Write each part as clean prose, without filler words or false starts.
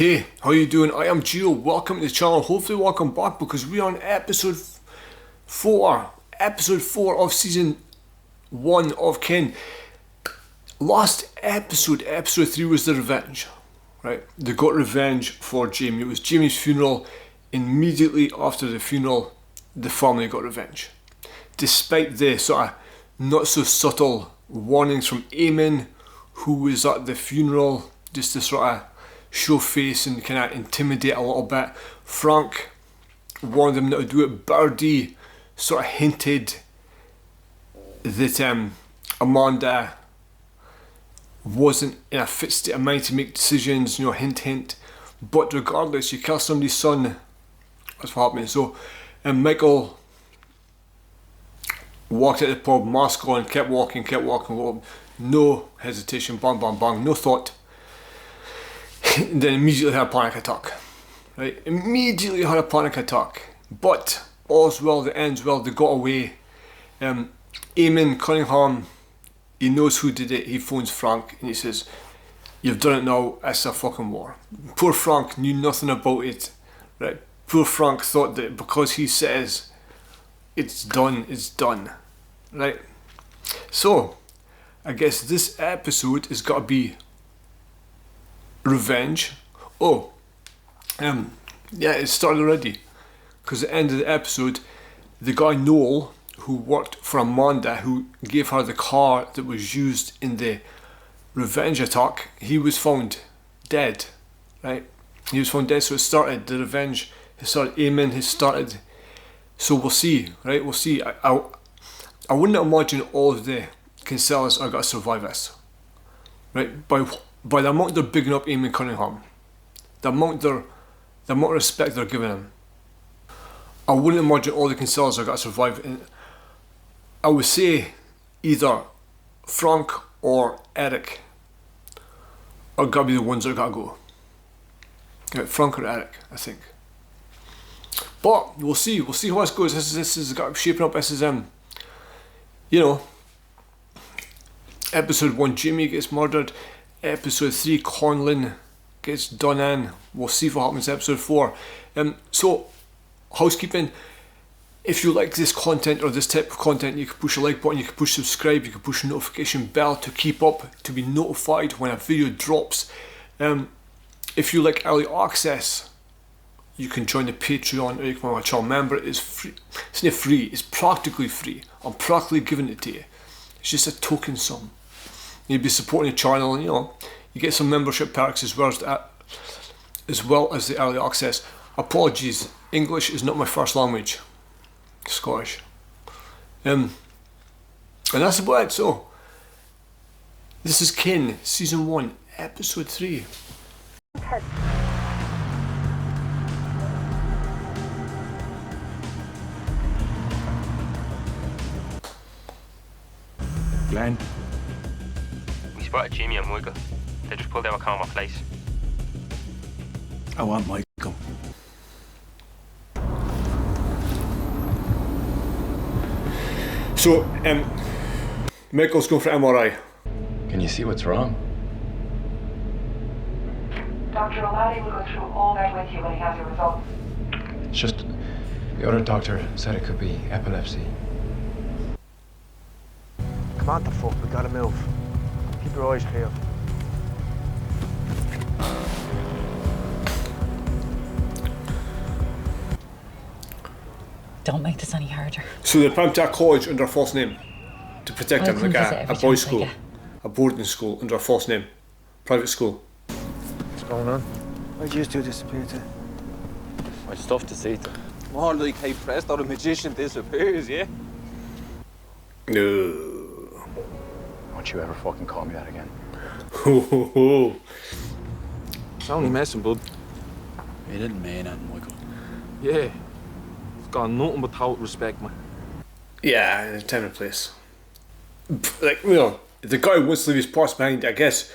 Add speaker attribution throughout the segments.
Speaker 1: Hey, how you doing? I am Gio. Welcome to the channel. Hopefully welcome back because we are on episode 4 of season 1 of Kin. Last episode 3 was the revenge, right? They got revenge for Jamie. It was Jamie's funeral. Immediately after the funeral, the family got revenge. Despite the sort of not so subtle warnings from Eamon, who was at the funeral, just to sort of show face and kind of intimidate a little bit. Frank warned them not to do it. Birdie sort of hinted that Amanda wasn't in a fit state of mind to make decisions, hint. But regardless, you kill somebody's son, that's what happened. So Michael walked out the pub, mask on, kept walking, no hesitation, bang, no thought. Then immediately had a panic attack, right? Immediately had a panic attack. But all's well that ends well. They got away. Eamon Cunningham, he knows who did it. He phones Frank and he says, "You've done it now. It's a fucking war." Poor Frank knew nothing about it, right? Poor Frank thought that because he says it's done, right? So I guess this episode has got to be revenge. It started already, because at the end of the episode, the guy Noel, who worked for Amanda, who gave her the car that was used in the revenge attack, he was found dead, right? He was found dead. So it started, the revenge has started. Eamon has started. So we'll see, right? We'll see. I wouldn't imagine all of the Kinsellas are going to survive this, right? By the amount they're bigging up Eamon Cunningham, the amount of respect they're giving him, I wouldn't imagine all the Kinsellas are going to survive. And I would say either Frank or Eric are going to be the ones that are going to go. Right, Frank or Eric, I think. But we'll see how this goes. This is shaping up. This is episode 1, Jamie gets murdered. Episode 3, Conlon gets done in. We'll see what happens in episode 4. So, housekeeping. If you like this content or this type of content, you can push a like button, you can push subscribe, you can push the notification bell to keep up, to be notified when a video drops. If you like early access, you can join the Patreon or you can become a channel member. It's free. It's not free, it's practically free. I'm practically giving it to you. It's just a token sum. You'll be supporting the channel, and you get some membership perks as well as the early access. Apologies, English is not my first language. Scottish. And that's about it. So this is Kin, season 1, episode 3.
Speaker 2: Glenn.
Speaker 3: We spotted Jamie and Michael. They just pulled out a car off place.
Speaker 2: I want Michael.
Speaker 1: So, Michael's going for MRI.
Speaker 2: Can you see what's wrong?
Speaker 4: Dr. O'Malley will go through all that with you when he has your results.
Speaker 2: It's just the other doctor said it could be epilepsy.
Speaker 5: Come on, the fuck, we gotta move. Keep your eyes peeled.
Speaker 6: Don't make this any harder.
Speaker 1: So they pumped to a college under a false name to protect him, like a boys' school, a boarding school under a false name, private school.
Speaker 5: What's going on? Why'd you two disappear to?
Speaker 7: My stuff to see to. More like hey presto, the magician disappears, yeah?
Speaker 1: No.
Speaker 2: Don't you ever fucking call me that again.
Speaker 1: Ho ho ho.
Speaker 7: It's only messing, bud.
Speaker 2: You didn't mean it, Michael.
Speaker 7: Yeah. I've got nothing but total respect, man.
Speaker 1: Yeah, time and place. Like, the guy wants to leave his past behind. I guess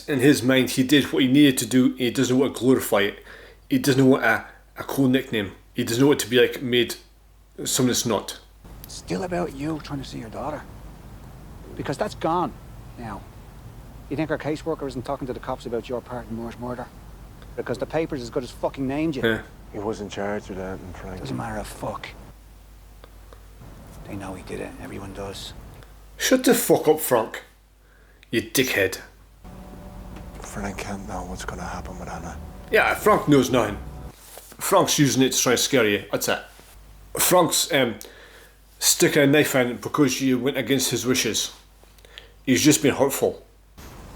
Speaker 1: in his mind he did what he needed to do. He doesn't want to glorify it. He doesn't want a cool nickname. He doesn't want it to be like made something that's not.
Speaker 8: Still about you trying to see your daughter. Because that's gone now. You think our caseworker isn't talking to the cops about your part in Moore's murder? Because the paper's as good as fucking named you.
Speaker 1: Yeah.
Speaker 5: He wasn't charged with that, and Frank.
Speaker 8: Doesn't matter a fuck. They know he did it. Everyone does.
Speaker 1: Shut the fuck up, Frank. You dickhead.
Speaker 5: Frank can't know what's going to happen with Anna.
Speaker 1: Yeah, Frank knows nothing. Frank's using it to try and scare you, that's it. Frank's sticking a knife in because you went against his wishes. He's just been hurtful.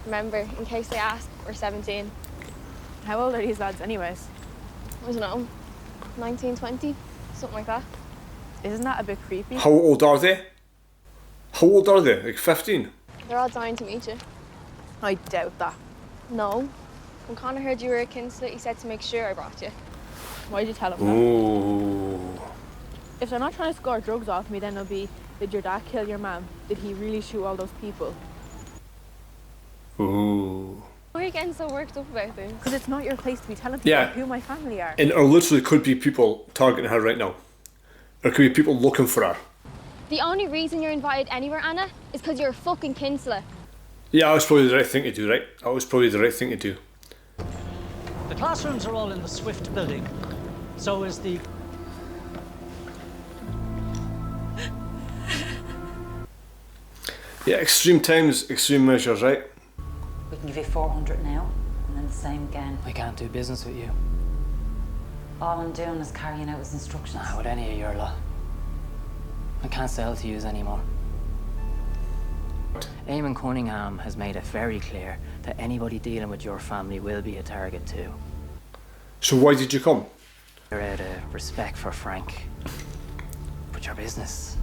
Speaker 6: Remember, in case they ask, we're 17.
Speaker 9: How old are these lads anyways?
Speaker 6: I don't know, 19, 20, something like that.
Speaker 9: Isn't that a bit creepy?
Speaker 1: How old are they? How old are they? Like 15?
Speaker 6: They're all dying to meet you.
Speaker 9: I doubt that.
Speaker 6: No. When Connor heard you were a Kinsella, he said to make sure I brought you.
Speaker 9: Why'd you tell him that?
Speaker 1: Ooh.
Speaker 9: If they're not trying to score drugs off me, then it'll be, did your dad kill your mum? Did he really shoot all those people?
Speaker 1: Ooh.
Speaker 6: Why are you getting so worked up about this?
Speaker 9: Because it's not your place to be telling people
Speaker 1: Yeah.
Speaker 9: who my family are.
Speaker 1: And there literally could be people targeting her right now. There could be people looking for her.
Speaker 6: The only reason you're invited anywhere, Anna, is because you're a fucking Kinsella.
Speaker 1: Yeah, that was probably the right thing to do, right? That was probably the right thing to do.
Speaker 10: The classrooms are all in the Swift building. So is the...
Speaker 1: Yeah, extreme times, extreme measures, right?
Speaker 11: We can give you 400 now, and then the same again.
Speaker 12: I can't do business with you.
Speaker 11: All I'm doing is carrying out his instructions.
Speaker 12: Not with any of your lot. I can't sell to yous anymore. Eamon Cunningham has made it very clear that anybody dealing with your family will be a target too.
Speaker 1: So why did you come?
Speaker 12: You're out of respect for Frank. But your business,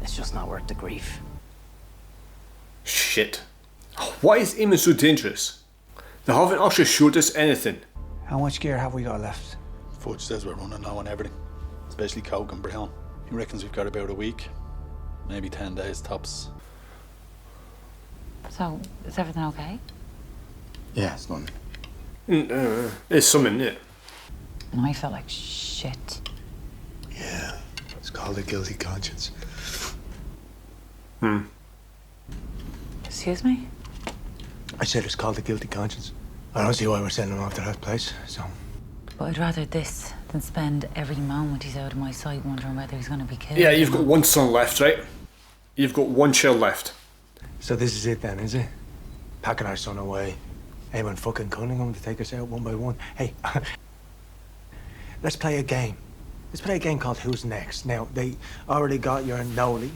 Speaker 12: it's just not worth the grief.
Speaker 1: Shit. Why is Eamon so dangerous? They haven't actually showed us anything.
Speaker 8: How much gear have we got left?
Speaker 13: Fudge says we're running low on everything, especially coke and brown. He reckons we've got about a week, maybe 10 days tops.
Speaker 11: So, is everything okay?
Speaker 13: Yeah, it's nothing.
Speaker 1: It's something, yeah.
Speaker 11: And I felt like shit.
Speaker 5: Yeah, it's called a guilty conscience.
Speaker 11: Excuse me?
Speaker 5: I said it's called a guilty conscience. I don't see why we're sending him off to that place, so...
Speaker 11: But I'd rather this than spend every moment he's out of my sight wondering whether he's going to be killed.
Speaker 1: Yeah, you've got one son left, right? You've got one child left.
Speaker 5: So this is it then, is it? Packing our son away. Eamon fucking Cunningham to take us out one by one. Hey, let's play a game. Let's play a game called Who's Next. Now, they already got your Noli,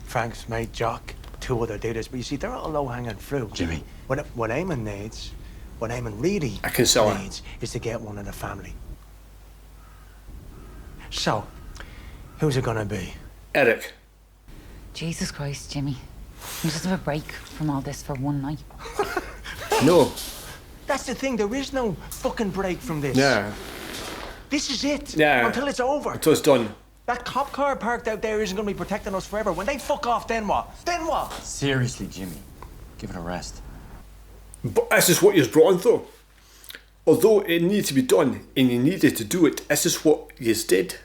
Speaker 5: Frank's mate Jock, 2 other dudes, but you see, they're all low-hanging fruit.
Speaker 13: Jimmy.
Speaker 5: What Eamon needs, what Eamon really
Speaker 1: I can sell it.
Speaker 5: needs, is to get one in the family. So, who's it gonna be?
Speaker 1: Eric.
Speaker 11: Jesus Christ, Jimmy. You just have a break from all this for one night.
Speaker 1: No.
Speaker 5: That's the thing, there is no fucking break from this.
Speaker 1: Yeah.
Speaker 5: This is it.
Speaker 1: Yeah.
Speaker 5: Until it's over.
Speaker 1: Until it's done.
Speaker 5: That cop car parked out there isn't gonna be protecting us forever. When they fuck off, then what? Then what?
Speaker 2: Seriously, Jimmy. Give it a rest.
Speaker 1: But this is what you've brought on, though. Although it needed to be done, and you needed to do it, this is what you did.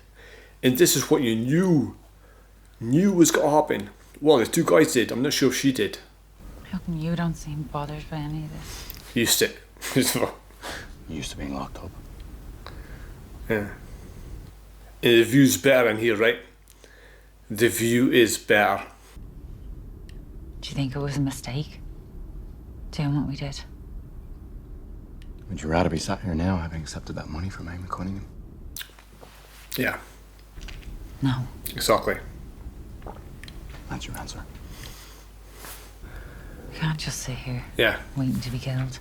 Speaker 1: And this is what you knew was going to happen. Well, the 2 guys did. I'm not sure if she did.
Speaker 11: How come you don't seem bothered by any of this?
Speaker 1: Used to.
Speaker 13: Used to being locked up.
Speaker 1: Yeah. And the view's better in here, right? The view is better.
Speaker 11: Do you think it was a mistake? Doing what we did?
Speaker 2: Would you rather be sat here now having accepted that money from Eamon Cunningham?
Speaker 1: Yeah.
Speaker 11: No.
Speaker 1: Exactly.
Speaker 2: That's your answer.
Speaker 11: We can't just sit here
Speaker 1: Yeah.
Speaker 11: waiting to be killed.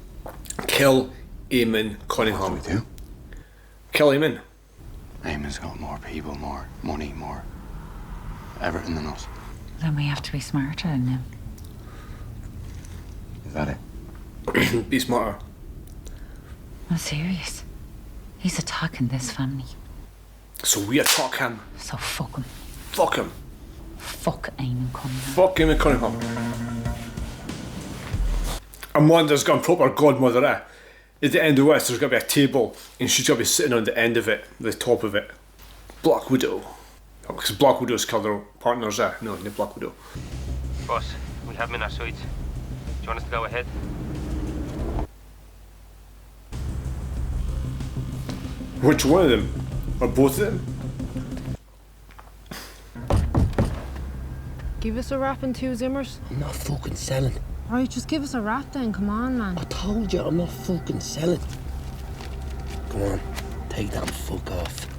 Speaker 1: Kill Eamon Cunningham.
Speaker 2: What do we do?
Speaker 1: Kill Eamon.
Speaker 2: Eamon's got more people, more money, more everything than us.
Speaker 11: Then we have to be smarter than him.
Speaker 2: Is that it?
Speaker 1: Be smarter.
Speaker 11: I'm serious. He's attacking this family.
Speaker 1: So we attack him.
Speaker 11: So fuck him.
Speaker 1: Fuck him.
Speaker 11: Fuck Eamon Cunningham.
Speaker 1: Fuck Eamon Cunningham. Amanda's gone proper godmother, eh? At the end of this, there's going to be a table, and she's going to be sitting on the end of it, the top of it. Black Widow. Because Black Widow's killed her partners, eh? No, not Black Widow.
Speaker 3: Boss, we have him in our sights. Do you want us to go ahead?
Speaker 1: Which one of them? Or both of them?
Speaker 14: Give us a wrap and 2 Zimmers.
Speaker 15: I'm not fucking selling.
Speaker 14: Right, just give us a wrap then, come on, man.
Speaker 15: I told you I'm not fucking selling. Come on, take that and fuck off.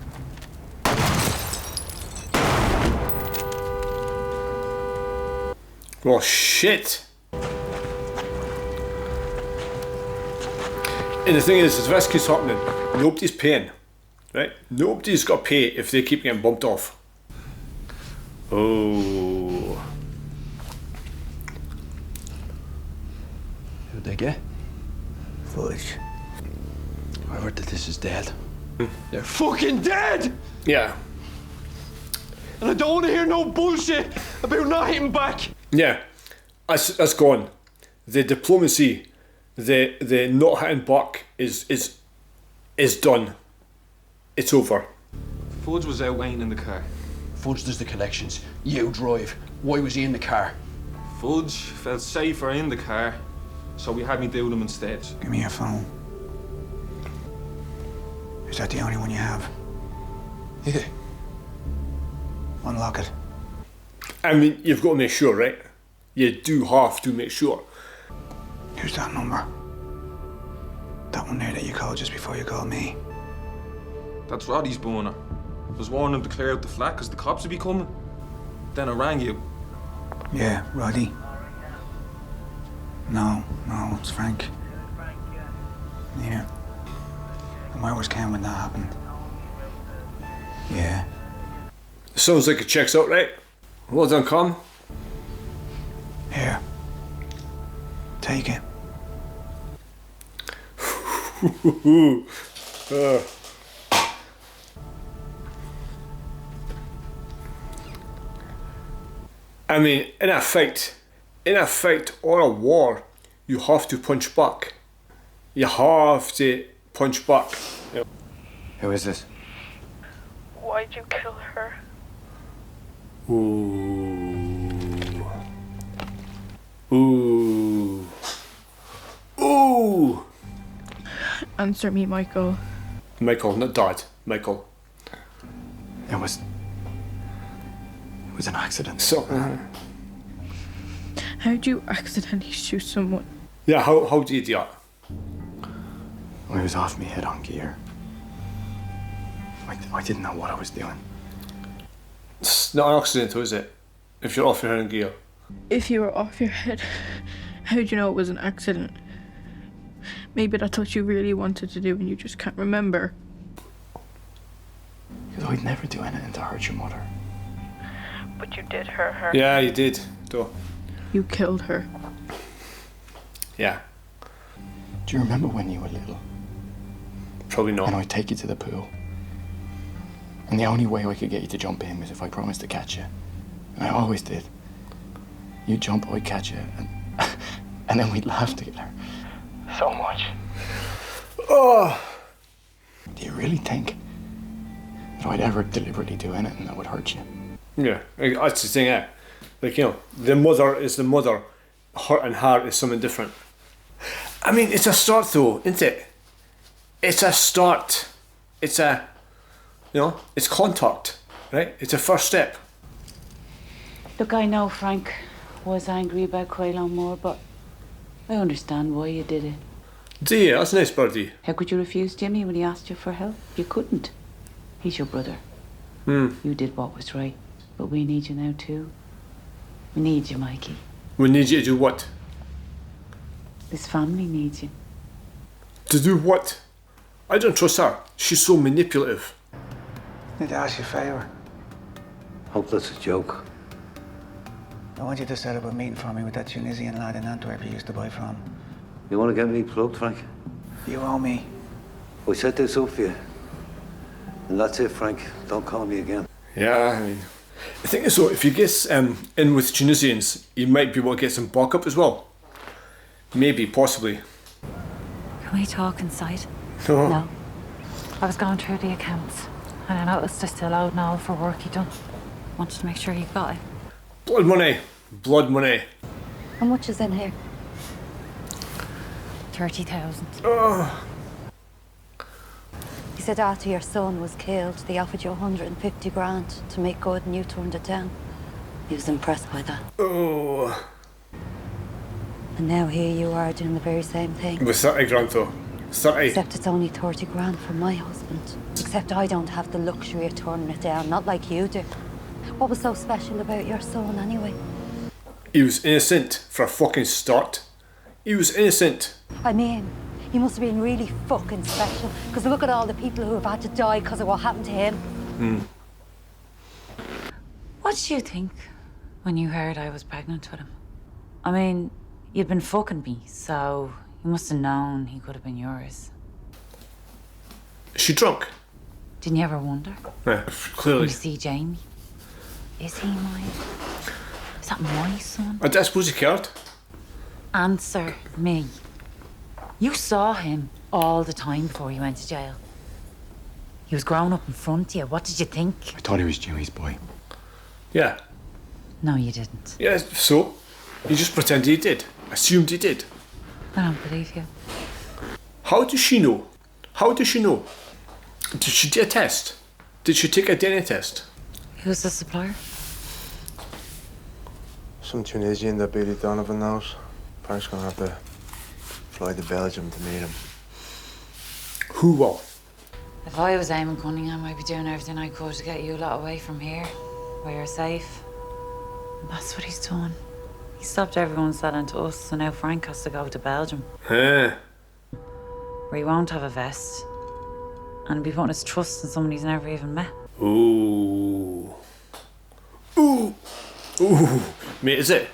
Speaker 1: Well, shit. And the thing is, if this keeps happening, nobody's paying, right? Nobody's got to pay if they keep getting bumped off. Oh.
Speaker 2: Who'd they get? Fudge. I heard that this is dead. They're fucking dead!
Speaker 1: Yeah.
Speaker 2: And I don't want to hear no bullshit about not hitting back.
Speaker 1: Yeah, that's gone. The diplomacy, the not hitting back is done. It's over.
Speaker 7: Fudge was out waiting in the car.
Speaker 2: Fudge does the collections. You drive. Why was he in the car?
Speaker 7: Fudge felt safer in the car, so we had me do them instead.
Speaker 8: Give me your phone. Is that the only one you have?
Speaker 2: Yeah.
Speaker 8: Unlock it.
Speaker 1: I mean, you've got to make sure, right? You do have to make sure.
Speaker 8: Who's that number? That one there that you called just before you called me.
Speaker 7: That's Roddy's boner. I was warning him to clear out the flat because the cops would be coming. Then I rang you.
Speaker 8: Yeah, Roddy. No, it's Frank. Yeah. And where was Ken when that happened? Yeah.
Speaker 1: Sounds like it checks out, right? Well done, Con.
Speaker 8: Here. Take it.
Speaker 1: I mean, in a fight or a war, you have to punch back. You have to punch back. Yeah.
Speaker 2: Who is this?
Speaker 6: Why'd you kill her?
Speaker 1: Ooh. Ooh. Ooh.
Speaker 14: Answer me, Michael.
Speaker 1: Michael, not Dad. Michael.
Speaker 2: It was an accident.
Speaker 1: So.
Speaker 14: How'd you accidentally shoot someone?
Speaker 1: Yeah, how did you do that?
Speaker 2: I was off my head on gear. I didn't know what I was doing.
Speaker 1: It's not an accident, is it? If you're off your head in gear.
Speaker 14: If you were off your head, how'd you know it was an accident? Maybe that's what you really wanted to do and you just can't remember.
Speaker 2: Because I'd never do anything to hurt your mother.
Speaker 6: But you did hurt her.
Speaker 1: Yeah, you did, though.
Speaker 14: You killed her.
Speaker 1: Yeah.
Speaker 2: Do you remember when you were little?
Speaker 1: Probably not.
Speaker 2: And I'd take you to the pool. And the only way I could get you to jump in was if I promised to catch you. And I always did. You'd jump, I'd catch you, and then we'd laugh together. So much.
Speaker 1: Oh.
Speaker 2: Do you really think that I'd ever deliberately do anything that would hurt you?
Speaker 1: Yeah, that's the thing, eh? Like, you know, the mother is the mother. Heart and heart is something different. I mean, it's a start though, isn't it? It's a start. It's a, you know, it's contact, right? It's a first step.
Speaker 11: Look, I know Frank was angry about Quayle more, but I understand why you did it.
Speaker 1: Do you? That's nice, birdie.
Speaker 11: How could you refuse Jimmy when he asked you for help? You couldn't. He's your brother. You did what was right, but we need you now too. We need you, Mikey.
Speaker 1: We need you to do what?
Speaker 11: This family needs you.
Speaker 1: To do what? I don't trust her. She's so manipulative.
Speaker 8: I need to ask you a favour.
Speaker 15: Hope that's a joke.
Speaker 8: I want you to set up a meeting for me with that Tunisian lad in Antwerp you used to buy from.
Speaker 15: You want to get me plugged, Frank?
Speaker 8: You owe me.
Speaker 15: I set this up for you. And that's it, Frank. Don't call me again.
Speaker 1: Yeah, I mean, the thing is though, if you get in with Tunisians, you might be able to get some backup as well. Maybe, possibly.
Speaker 11: Can we talk inside?
Speaker 1: No.
Speaker 11: I was going through the accounts and I noticed they're still owed Noel for work he done. Wanted to make sure he got it.
Speaker 1: Blood money. Blood money.
Speaker 16: How much is in here?
Speaker 11: 30,000.
Speaker 1: Oh.
Speaker 11: He
Speaker 16: said after your son was killed, they offered you 150 grand to make good and you turned it down. He was impressed by that.
Speaker 1: Oh.
Speaker 16: And now here you are doing the very same thing.
Speaker 1: With 30 grand though. 30.
Speaker 16: Except it's only 30 grand for my husband. Except I don't have the luxury of turning it down, not like you do. What was so special about your son anyway?
Speaker 1: He was innocent for a fucking start. He was innocent.
Speaker 16: I mean, he must have been really fucking special. Because look at all the people who have had to die because of what happened to him.
Speaker 11: What did you think when you heard I was pregnant with him? I mean, you'd been fucking me, so you must have known he could have been yours.
Speaker 1: Is she drunk?
Speaker 11: Didn't you ever wonder?
Speaker 1: Yeah, clearly.
Speaker 11: When you see Jamie, is he mine? Is that my son?
Speaker 1: I suppose he cared.
Speaker 11: Answer me. You saw him all the time before he went to jail. He was growing up in front of you. What did you think?
Speaker 2: I thought he was Jimmy's boy.
Speaker 1: Yeah.
Speaker 11: No, you didn't.
Speaker 1: Yeah, so? You just pretended he did. Assumed he did.
Speaker 11: I don't believe you.
Speaker 1: How does she know? How does she know? Did she do a test? Did she take a DNA test?
Speaker 11: Who's the supplier?
Speaker 5: Some Tunisian that Billy Donovan knows. Frank's gonna have to fly to Belgium to meet him.
Speaker 1: Who will?
Speaker 11: If I was Eamon Cunningham, I'd be doing everything I could to get you a lot away from here, where you're safe. And that's what he's done. He stopped everyone selling to us, so now Frank has to go to Belgium.
Speaker 1: Huh.
Speaker 11: Where he won't have a vest. And be putting his trust in someone he's never even met.
Speaker 1: Ooh. Ooh. Ooh. Mate, is it?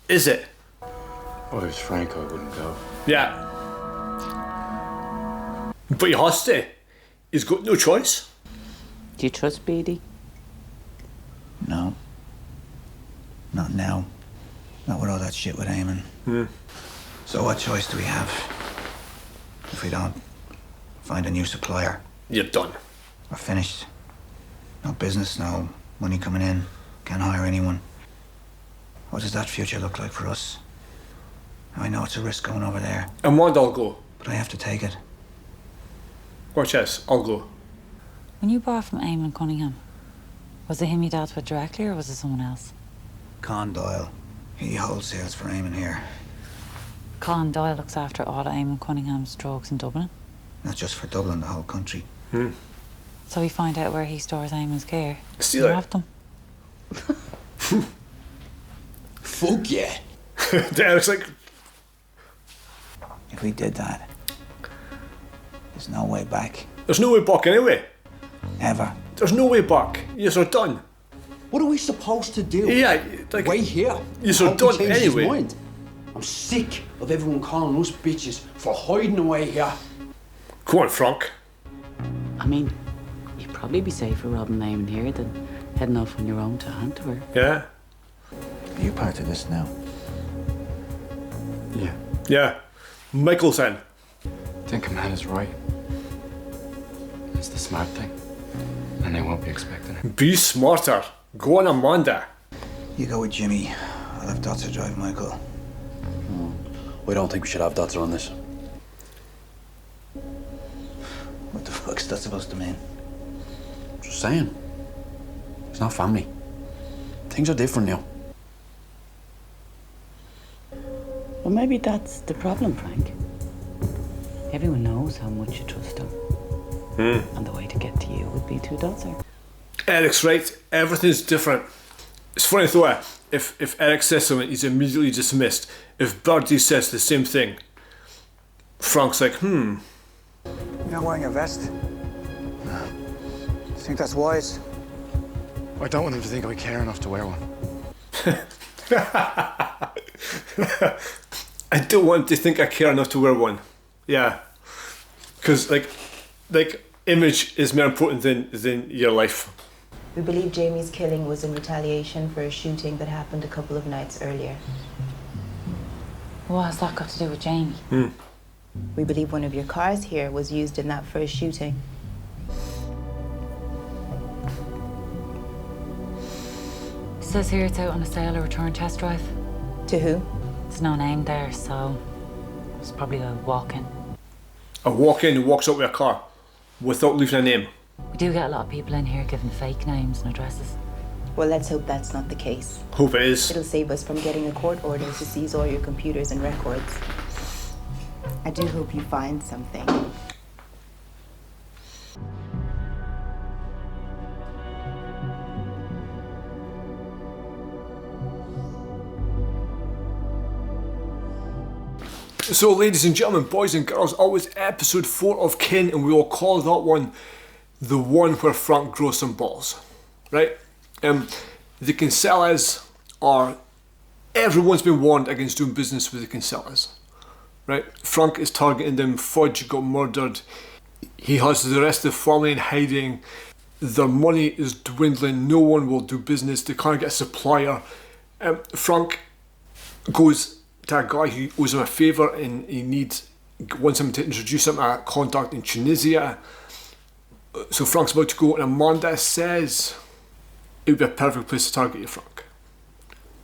Speaker 1: Is it?
Speaker 2: Oh, if it was Frank, I wouldn't go.
Speaker 1: Yeah. But he has to. He's got no choice.
Speaker 11: Do you trust Beatty?
Speaker 8: No. Not now. Not with all that shit with Eamon. So what choice do we have? If we don't find a new supplier?
Speaker 1: You're done.
Speaker 8: We're finished. No business, no money coming in. Can't hire anyone. What does that future look like for us? I know it's a risk going over there.
Speaker 1: And what I'll go.
Speaker 8: But I have to take it.
Speaker 1: Watch this, I'll go.
Speaker 11: When you bought from Eamon Cunningham, was it him you dealt with directly or was it someone else?
Speaker 8: Con Doyle. He wholesales for Eamon here.
Speaker 11: Con Doyle looks after all of Eamon Cunningham's drugs in Dublin.
Speaker 8: Not just for Dublin, the whole country.
Speaker 11: So we find out where he stores Eamon's gear.
Speaker 1: Steal it.
Speaker 11: Have them.
Speaker 15: Fuck yeah.
Speaker 1: Derek's like...
Speaker 8: If we did that, there's no way back.
Speaker 1: There's no way back anyway.
Speaker 8: Ever.
Speaker 1: There's no way back. You're done.
Speaker 15: What are we supposed to do?
Speaker 1: Yeah, like...
Speaker 15: Wait here.
Speaker 1: You're done anyway.
Speaker 15: Mind? I'm sick of everyone calling us bitches for hiding away here.
Speaker 1: Come on, Frank.
Speaker 11: I mean, you'd probably be safer robbing Eamon here than heading off on your own to Antwerp.
Speaker 1: Yeah.
Speaker 8: Are you part of this now?
Speaker 2: Yeah.
Speaker 1: Yeah. Michael's in.
Speaker 2: I think Amanda's right. It's the smart thing. And they won't be expecting it.
Speaker 1: Be smarter. Go on, Amanda.
Speaker 8: You go with Jimmy. I'll have Dotzer drive Michael.
Speaker 13: We don't think we should have Dotzer on this.
Speaker 8: What the fuck's that supposed to mean?
Speaker 13: Just saying. It's not family. Things are different now.
Speaker 11: Well, maybe that's the problem, Frank. Everyone knows how much you trust him. And the way to get to you would be through Dotzer.
Speaker 1: Eric's right. Everything's different. It's funny though, if Eric says something, he's immediately dismissed. If Birdie says the same thing, Frank's like,
Speaker 8: You're not wearing a vest? Do you think that's wise?
Speaker 2: I don't want them to think I care enough to wear one.
Speaker 1: I don't want to think I care enough to wear one. Yeah. Because, like image is more important than your life.
Speaker 17: We believe Jamie's killing was in retaliation for a shooting that happened a couple of nights earlier.
Speaker 11: What has that got to do with Jamie?
Speaker 17: We believe one of your cars here was used in that first shooting.
Speaker 11: It says here it's out on a sale or return test drive.
Speaker 17: To who?
Speaker 11: There's no name there, so it's probably a walk-in.
Speaker 1: A walk-in who walks up with a car. without leaving a name.
Speaker 11: We do get a lot of people in here giving fake names and addresses.
Speaker 17: Well, let's hope that's not the case.
Speaker 1: Hope it is.
Speaker 17: It'll save us from getting a court order to seize all your computers and records. I do hope you find something.
Speaker 1: So, ladies and gentlemen, boys and girls, always episode 4 of Kin, and we will call that one the one where Frank grows some balls, right? The Kinsellas are, everyone's been warned against doing business with the Kinsellas, right? Frank is targeting them. Fudge got murdered. He has the rest of the family in hiding. Their money is dwindling. No one will do business. They can't get a supplier. Frank goes to a guy who owes him a favour, and wants him to introduce him to a contact in Tunisia. So Frank's about to go, and Amanda says it would be a perfect place to target you, Frank.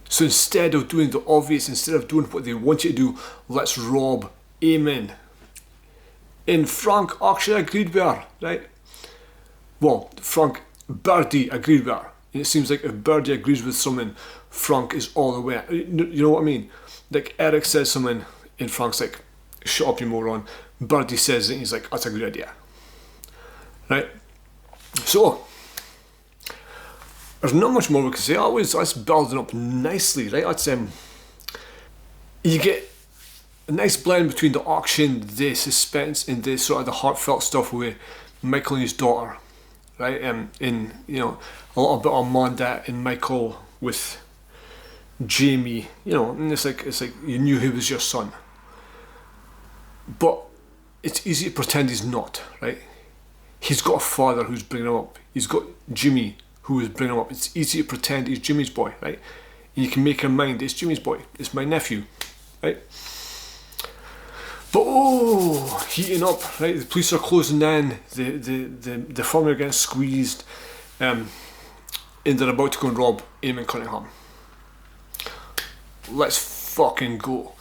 Speaker 1: So instead of doing the obvious, instead of doing what they want you to do, let's rob Eamon. And Frank actually agreed with her, right? Well, Birdie agreed with her. And it seems like if Birdie agrees with something, Frank is all the way. You know what I mean? Like, Eric says something, and Frank's like, shut up, you moron. Birdie says it, and he's like, that's a good idea. Right? So, there's not much more we can say. That's building up nicely, right? That's you get a nice blend between the action, the suspense, and the sort of the heartfelt stuff with Michael and his daughter, right? And a little bit of Amanda and Michael with Jamie, and it's like you knew he was your son, but it's easy to pretend he's not, right? He's got a father who's bringing him up. He's got Jimmy who is bringing him up. It's easy to pretend he's Jimmy's boy, right? And you can make your mind, it's Jimmy's boy, it's my nephew, right? But heating up, right? The police are closing in. The family are getting squeezed, and they're about to go and rob Eamon Cunningham. Let's fucking go.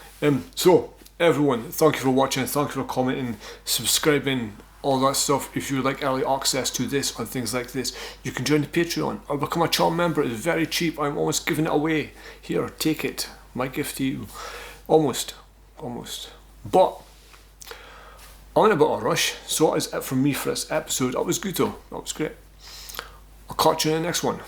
Speaker 1: So everyone, thank you for watching, thank you for commenting, subscribing, all that stuff. If you would like early access to this and things like this, you can join the Patreon or become a channel member. It's very cheap. I'm almost giving it away. Here, take it. My gift to you. Almost. But I'm in a bit of a rush, so that is it from me for this episode. That was good though. That was great. I'll catch you in the next one.